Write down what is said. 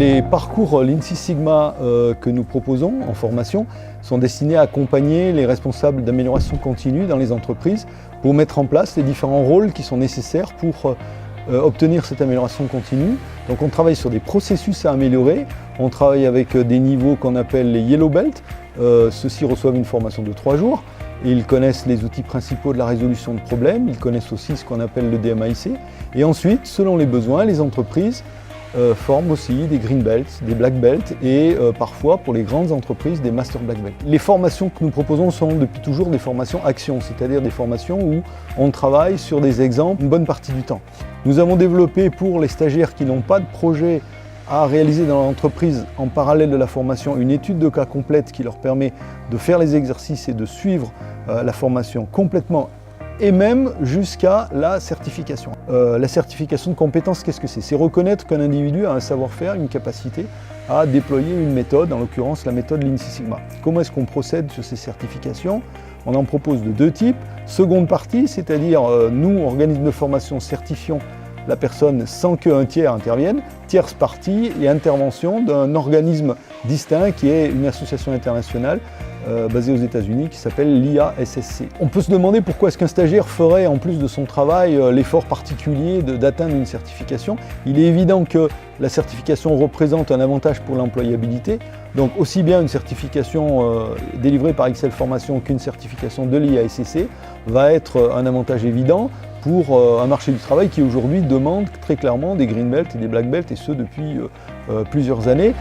Les parcours Lean Six Sigma que nous proposons en formation sont destinés à accompagner les responsables d'amélioration continue dans les entreprises pour mettre en place les différents rôles qui sont nécessaires pour obtenir cette amélioration continue. Donc on travaille sur des processus à améliorer, on travaille avec des niveaux qu'on appelle les Yellow Belt. Ceux-ci reçoivent une formation de 3 jours. Ils connaissent les outils principaux de la résolution de problèmes, ils connaissent aussi ce qu'on appelle le DMAIC. Et ensuite, selon les besoins, les entreprises forment aussi des Green Belts, des Black Belts et parfois, pour les grandes entreprises, des Master Black Belts. Les formations que nous proposons sont depuis toujours des formations action, c'est-à-dire des formations où on travaille sur des exemples une bonne partie du temps. Nous avons développé pour les stagiaires qui n'ont pas de projet à réaliser dans l'entreprise en parallèle de la formation une étude de cas complète qui leur permet de faire les exercices et de suivre la formation complètement et même jusqu'à la certification. La certification de compétences, qu'est-ce que c'est? C'est reconnaître qu'un individu a un savoir-faire, une capacité à déployer une méthode, en l'occurrence la méthode Lean Six Sigma. Comment est-ce qu'on procède sur ces certifications? On en propose de 2 types. Seconde partie, c'est-à-dire nous, organismes de formation, certifions la personne sans qu'un tiers intervienne. Tierce partie et intervention d'un organisme distinct qui est une association internationale basée aux États-Unis qui s'appelle l'IASSC. On peut se demander pourquoi est-ce qu'un stagiaire ferait en plus de son travail l'effort particulier d'atteindre une certification. Il est évident que la certification représente un avantage pour l'employabilité. Donc aussi bien une certification délivrée par Excel Formation qu'une certification de l'IASSC va être un avantage évident pour un marché du travail qui aujourd'hui demande très clairement des Green Belt et des Black Belt, et ce depuis plusieurs années.